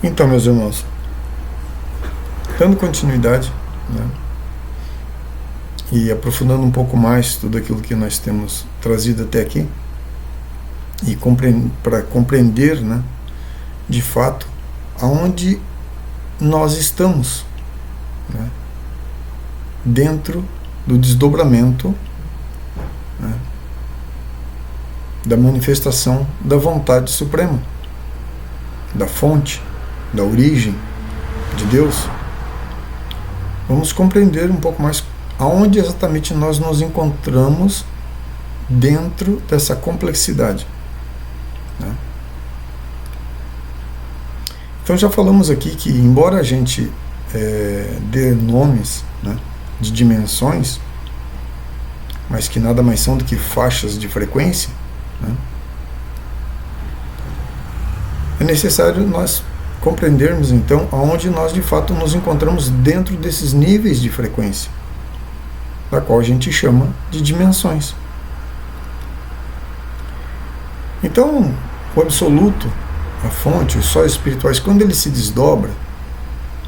Então, meus irmãos, dando continuidade, né, e aprofundando um pouco mais tudo aquilo que nós temos trazido até aqui, e para compreender, né, de fato, aonde nós estamos, né, dentro do desdobramento, né, da manifestação da vontade suprema, da fonte, da origem de Deus. Vamos compreender um pouco mais aonde exatamente nós nos encontramos dentro dessa complexidade, né? Então já falamos aqui que, embora a gente dê nomes, né, de dimensões, mas que nada mais são do que faixas de frequência, né, é necessário nós compreendermos então aonde nós de fato nos encontramos dentro desses níveis de frequência, da qual a gente chama de dimensões. Então, o absoluto, a fonte, os sóis espirituais, quando ele se desdobra,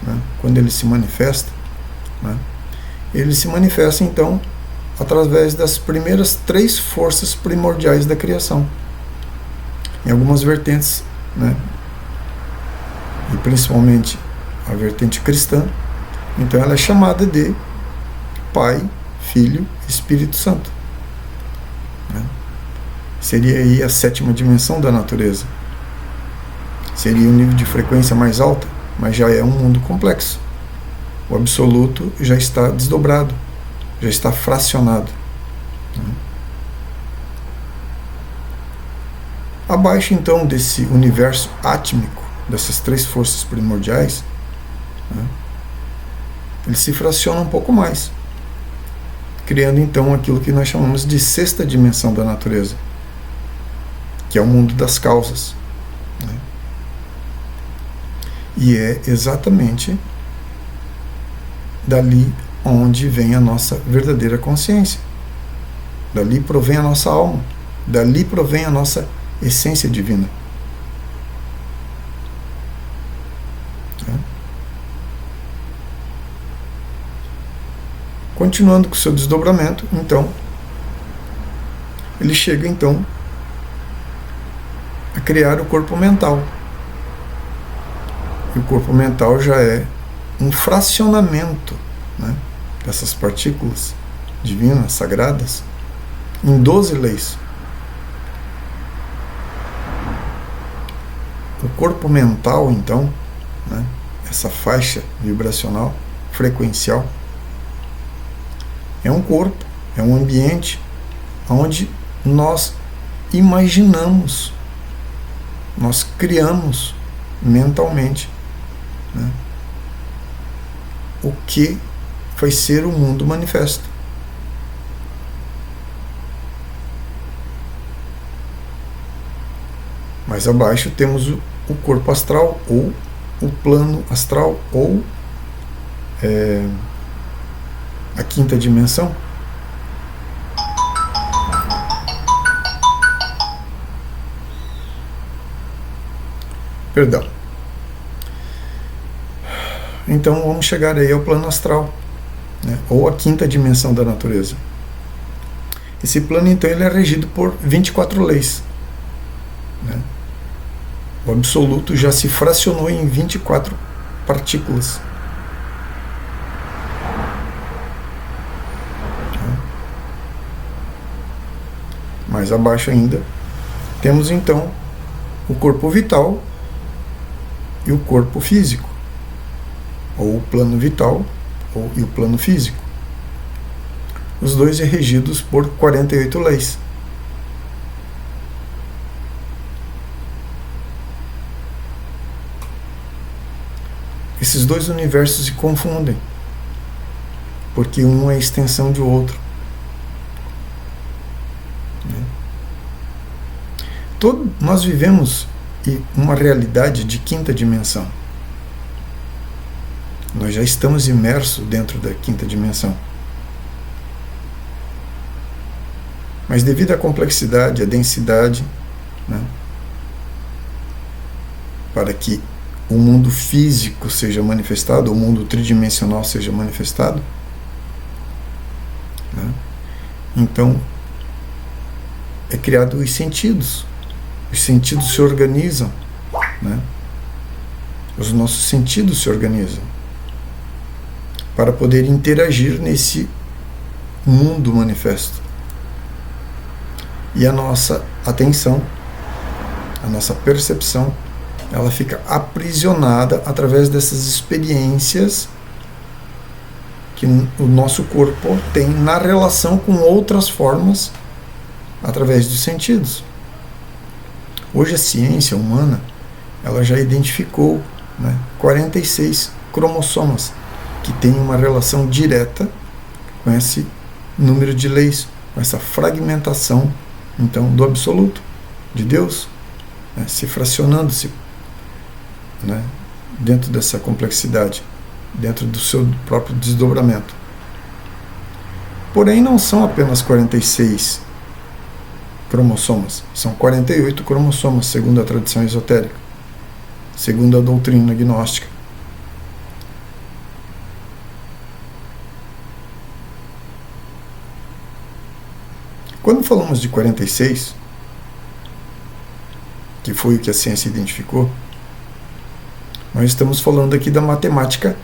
né, quando ele se manifesta, né, ele se manifesta então através das primeiras 3 forças primordiais da criação. Em algumas vertentes, né, e principalmente a vertente cristã, então ela é chamada de Pai, Filho e Espírito Santo, né? Seria aí a 7ª dimensão da natureza. Seria um nível de frequência mais alta, mas já é um mundo complexo. O absoluto já está desdobrado, já está fracionado, né? Abaixo então desse universo átmico, dessas 3 forças primordiais, né, ele se fraciona um pouco mais, criando então aquilo que nós chamamos de 6ª dimensão da natureza, que é o mundo das causas, né? E é exatamente dali onde vem a nossa verdadeira consciência, dali provém a nossa alma, dali provém a nossa essência divina. Continuando com o seu desdobramento, então, ele chega então a criar o corpo mental. E o corpo mental já é um fracionamento, né, dessas partículas divinas, sagradas, em 12 leis. O corpo mental, então, né, essa faixa vibracional, frequencial, é um corpo, é um ambiente onde nós imaginamos, nós criamos mentalmente, né, o que vai ser o mundo manifesto. Mais abaixo temos o corpo astral, ou o plano astral, ou a 5ª dimensão. Perdão. Então vamos chegar aí ao plano astral, né, ou a 5ª dimensão da natureza. Esse plano então ele é regido por 24 leis, né? O absoluto já se fracionou em 24 partículas. Mais abaixo ainda, temos então o corpo vital e o corpo físico, ou o plano vital e o plano físico. Os dois são regidos por 48 leis. Esses dois universos se confundem, porque um é a extensão de outro. Nós vivemos uma realidade de 5ª dimensão. Nós já estamos imersos dentro da 5ª dimensão. Mas devido à complexidade, à densidade, né, para que o mundo físico seja manifestado, o mundo tridimensional seja manifestado, né? Então é criado os sentidos se organizam, né? Os nossos sentidos se organizam para poder interagir nesse mundo manifesto. E a nossa atenção, a nossa percepção, ela fica aprisionada através dessas experiências que o nosso corpo tem na relação com outras formas através dos sentidos. Hoje a ciência humana, ela já identificou, né, 46 cromossomas que têm uma relação direta com esse número de leis, com essa fragmentação, então, do absoluto, de Deus, né, se fracionando, né, dentro dessa complexidade, dentro do seu próprio desdobramento. Porém, não são apenas 46 cromossomas, são 48 cromossomas, segundo a tradição esotérica, segundo a doutrina gnóstica. Quando falamos de 46, que foi o que a ciência identificou, nós estamos falando aqui da matemática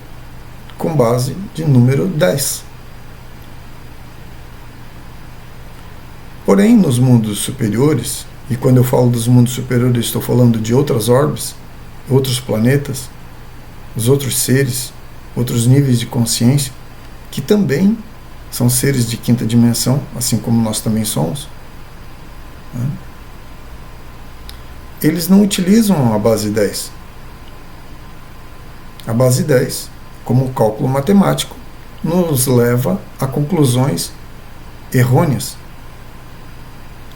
com base de número 10. Porém, nos mundos superiores, e quando eu falo dos mundos superiores, estou falando de outras orbes, outros planetas, os outros seres, outros níveis de consciência, que também são seres de quinta dimensão, assim como nós também somos, né? Eles não utilizam a base 10. A base 10, como cálculo matemático, nos leva a conclusões errôneas.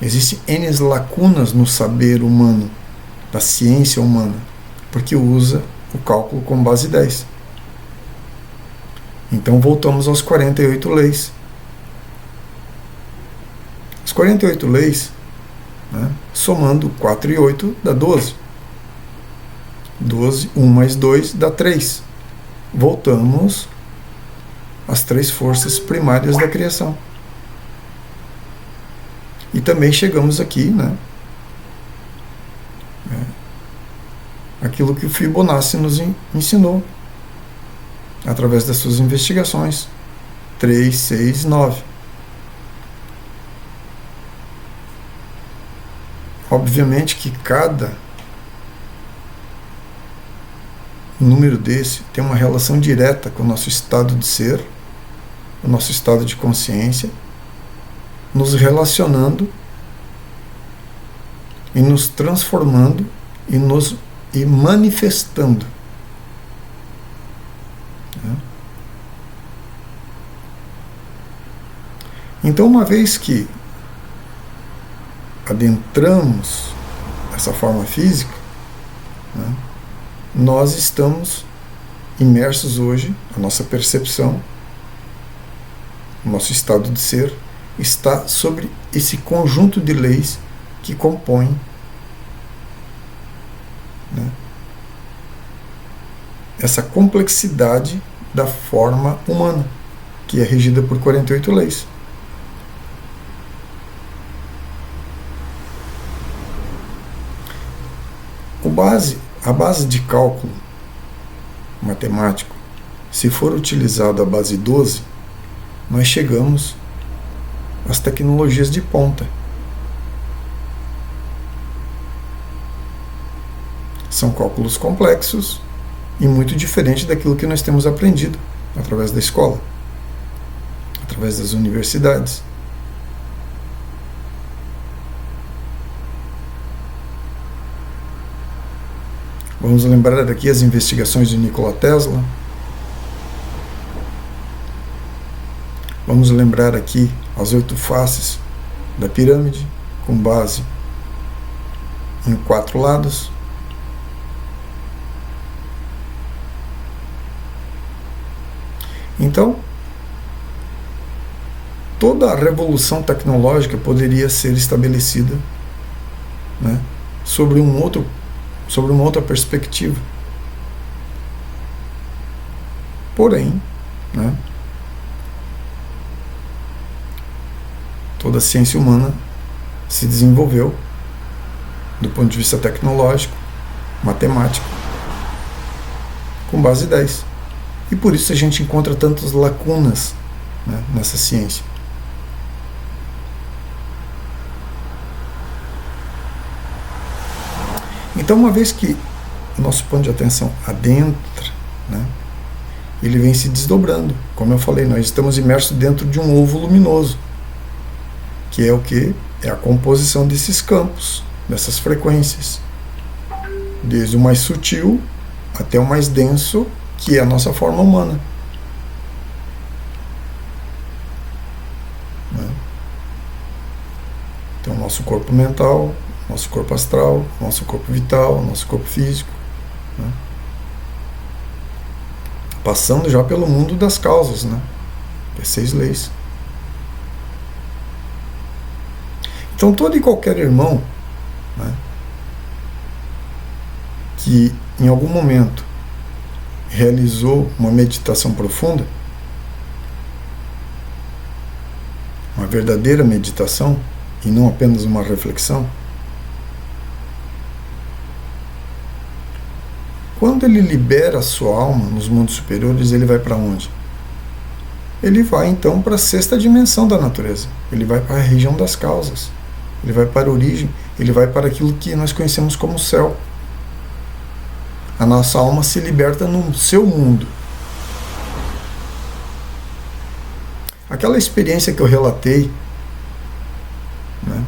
Existem N lacunas no saber humano, da ciência humana, porque usa o cálculo com base 10. Então voltamos aos 48 leis. As 48 leis, né, somando 4 e 8 dá 12. 12, 1 mais 2 dá 3. Voltamos às 3 forças primárias da criação. E também chegamos aqui, né, aquilo que o Fibonacci nos ensinou, através das suas investigações. 3, 6, 9. Obviamente que cada número desse tem uma relação direta com o nosso estado de ser, o nosso estado de consciência, nos relacionando e nos transformando e manifestando. Então, uma vez que adentramos essa forma física, né, nós estamos imersos hoje, a nossa percepção, o nosso estado de ser está sobre esse conjunto de leis que compõem, né, essa complexidade da forma humana, que é regida por 48 leis. A base de cálculo matemático, se for utilizada a base 12, nós chegamos às tecnologias de ponta. São cálculos complexos e muito diferentes daquilo que nós temos aprendido através da escola, através das universidades. Vamos lembrar aqui as investigações de Nikola Tesla. Vamos lembrar aqui as 8 faces da pirâmide, com base em 4 lados. Então, toda a revolução tecnológica poderia ser estabelecida, né, sobre uma outra perspectiva, Porém, né, toda a ciência humana se desenvolveu do ponto de vista tecnológico, matemático, com base 10. E por isso a gente encontra tantas lacunas, né, nessa ciência. Então, uma vez que o nosso ponto de atenção adentra, né, ele vem se desdobrando. Como eu falei, nós estamos imersos dentro de um ovo luminoso, que é o que? É a composição desses campos, dessas frequências, desde o mais sutil até o mais denso, que é a nossa forma humana. Né? Então, nosso corpo mental, nosso corpo astral, nosso corpo vital, nosso corpo físico, né? Passando já pelo mundo das causas, né? As 6 leis. Então, todo e qualquer irmão, né, que em algum momento realizou uma meditação profunda, uma verdadeira meditação, e não apenas uma reflexão, quando ele libera a sua alma nos mundos superiores, ele vai para onde? Ele vai então para a 6ª dimensão da natureza. Ele vai para a região das causas. Ele vai para a origem. Ele vai para aquilo que nós conhecemos como céu. A nossa alma se liberta no seu mundo. Aquela experiência que eu relatei, né,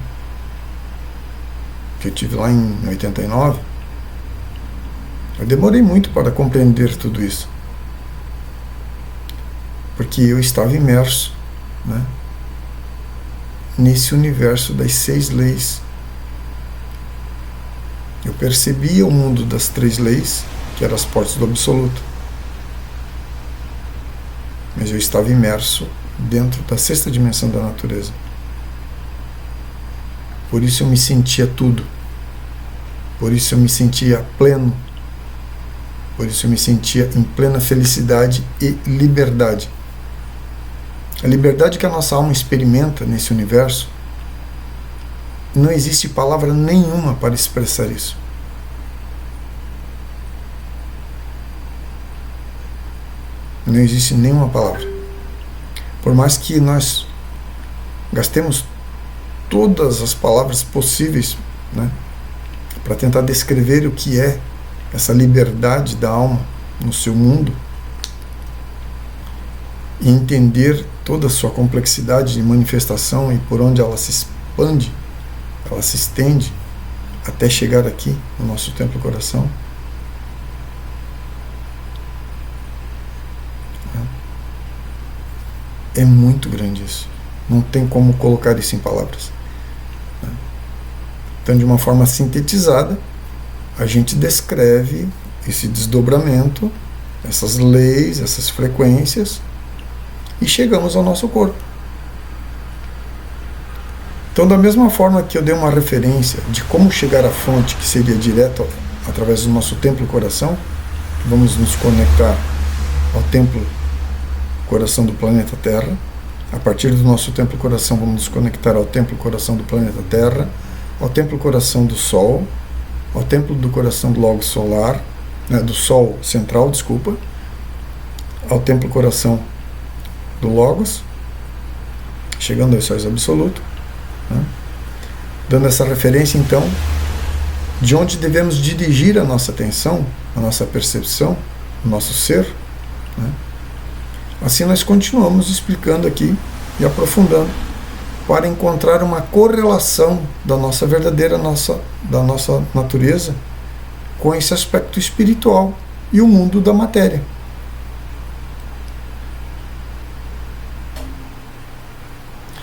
que eu tive lá em 89, eu demorei muito para compreender tudo isso, porque eu estava imerso, né, nesse universo das 6 leis. Eu percebia o mundo das 3 leis, que eram as portas do absoluto, mas eu estava imerso dentro da 6ª dimensão da natureza. Por isso eu me sentia tudo, por isso eu me sentia pleno, por isso eu me sentia em plena felicidade e liberdade. A liberdade que a nossa alma experimenta nesse universo, não existe palavra nenhuma para expressar isso. Não existe nenhuma palavra. Por mais que nós gastemos todas as palavras possíveis, né, para tentar descrever o que é essa liberdade da alma no seu mundo e entender toda a sua complexidade de manifestação e por onde ela se expande, ela se estende até chegar aqui no nosso templo coração. É muito grande isso. Não tem como colocar isso em palavras. Então, de uma forma sintetizada, a gente descreve esse desdobramento, essas leis, essas frequências, e chegamos ao nosso corpo. Então, da mesma forma que eu dei uma referência de como chegar à fonte, que seria direto através do nosso templo coração, vamos nos conectar ao templo coração do planeta Terra. A partir do nosso templo coração, vamos nos conectar ao templo coração do planeta Terra, ao templo coração do Sol, ao templo do coração do Logos solar, né, do Sol central, desculpa, ao templo coração do Logos, chegando ao Sóis absoluto, né, dando essa referência então de onde devemos dirigir a nossa atenção, a nossa percepção, o nosso ser, né. Assim nós continuamos explicando aqui e aprofundando para encontrar uma correlação da nossa verdadeira, da nossa natureza com esse aspecto espiritual e o mundo da matéria.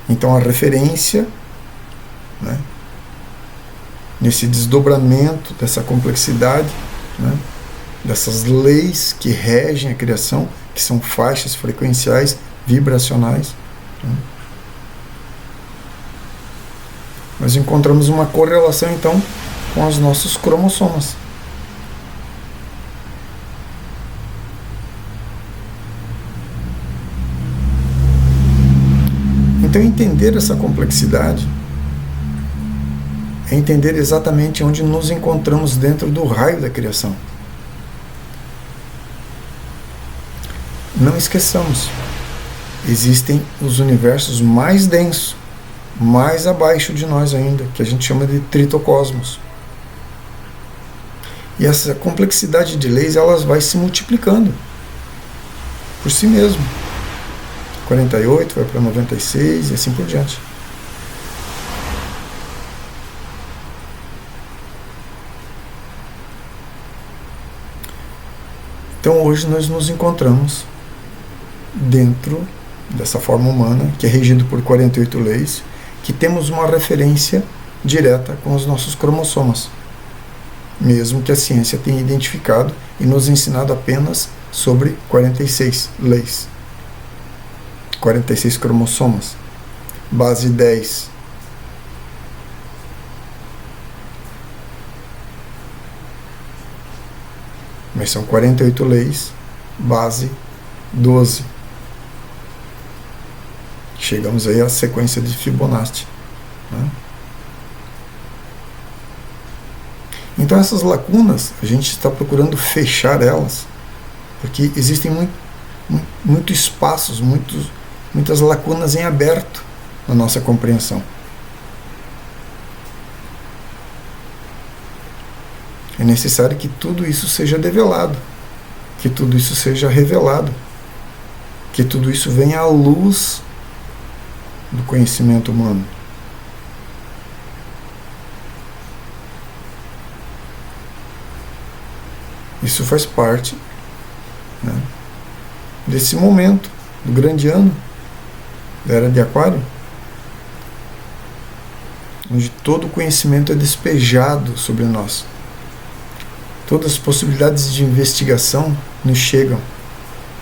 Então a referência, né, nesse desdobramento dessa complexidade, né, dessas leis que regem a criação, que são faixas frequenciais, vibracionais, né, nós encontramos uma correlação então com os nossos cromossomas. Então, entender essa complexidade é entender exatamente onde nos encontramos dentro do raio da criação. Não esqueçamos, existem os universos mais densos, mais abaixo de nós ainda, que a gente chama de tritocosmos. E essa complexidade de leis, elas vai se multiplicando por si mesmo. 48 vai para 96 e assim por diante. Então hoje nós nos encontramos dentro dessa forma humana, que é regido por 48 leis, que temos uma referência direta com os nossos cromossomas, mesmo que a ciência tenha identificado e nos ensinado apenas sobre 46 leis, 46 cromossomas, base 10. Mas são 48 leis, base 12. Chegamos aí à sequência de Fibonacci, né? Então essas lacunas, a gente está procurando fechar elas, porque existem muitos espaços, muitas lacunas em aberto na nossa compreensão. É necessário que tudo isso seja develado, que tudo isso seja revelado, que tudo isso venha à luz do conhecimento humano. Isso faz parte, né, desse momento, do grande ano, da era de Aquário, onde todo o conhecimento é despejado sobre nós. Todas as possibilidades de investigação nos chegam.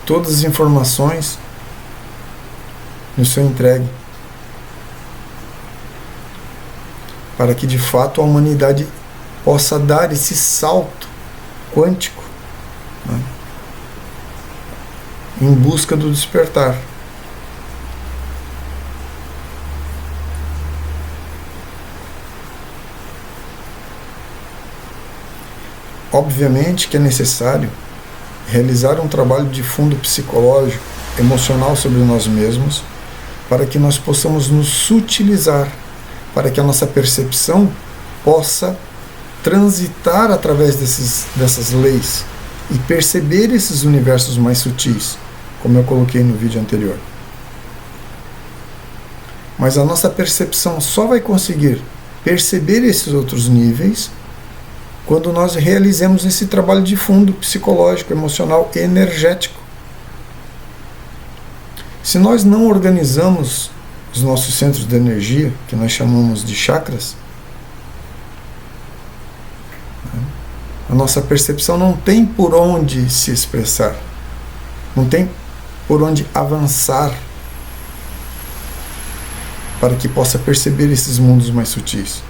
Todas as informações nos são entregues. Para que de fato a humanidade possa dar esse salto quântico, né, em busca do despertar. Obviamente que é necessário realizar um trabalho de fundo psicológico, emocional sobre nós mesmos, para que nós possamos nos sutilizar, para que a nossa percepção possa transitar através dessas leis e perceber esses universos mais sutis, como eu coloquei no vídeo anterior. Mas a nossa percepção só vai conseguir perceber esses outros níveis quando nós realizemos esse trabalho de fundo psicológico, emocional e energético. Se nós não organizamos os nossos centros de energia, que nós chamamos de chakras, a nossa percepção não tem por onde se expressar, não tem por onde avançar para que possa perceber esses mundos mais sutis.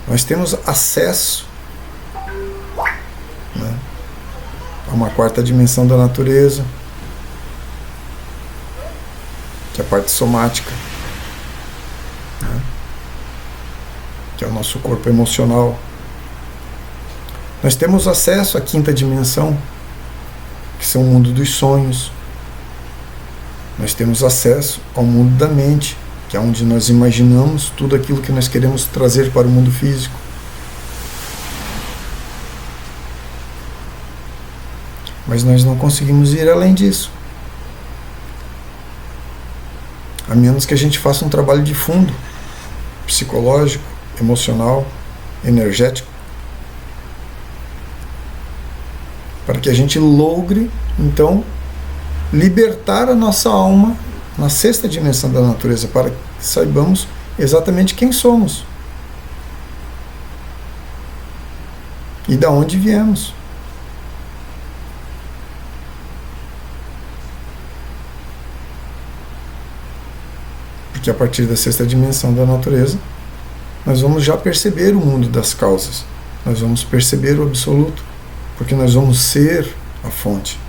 Nós temos acesso, né, a uma quarta dimensão da natureza, que é a parte somática, né, que é o nosso corpo emocional. Nós temos acesso à quinta dimensão, que são o mundo dos sonhos. Nós temos acesso ao mundo da mente, que é onde nós imaginamos tudo aquilo que nós queremos trazer para o mundo físico. Mas nós não conseguimos ir além disso, a menos que a gente faça um trabalho de fundo, psicológico, emocional, energético, para que a gente logre, então, libertar a nossa alma na sexta dimensão da natureza, para que saibamos exatamente quem somos e da onde viemos. Porque a partir da sexta dimensão da natureza, nós vamos já perceber o mundo das causas, nós vamos perceber o absoluto, porque nós vamos ser a fonte.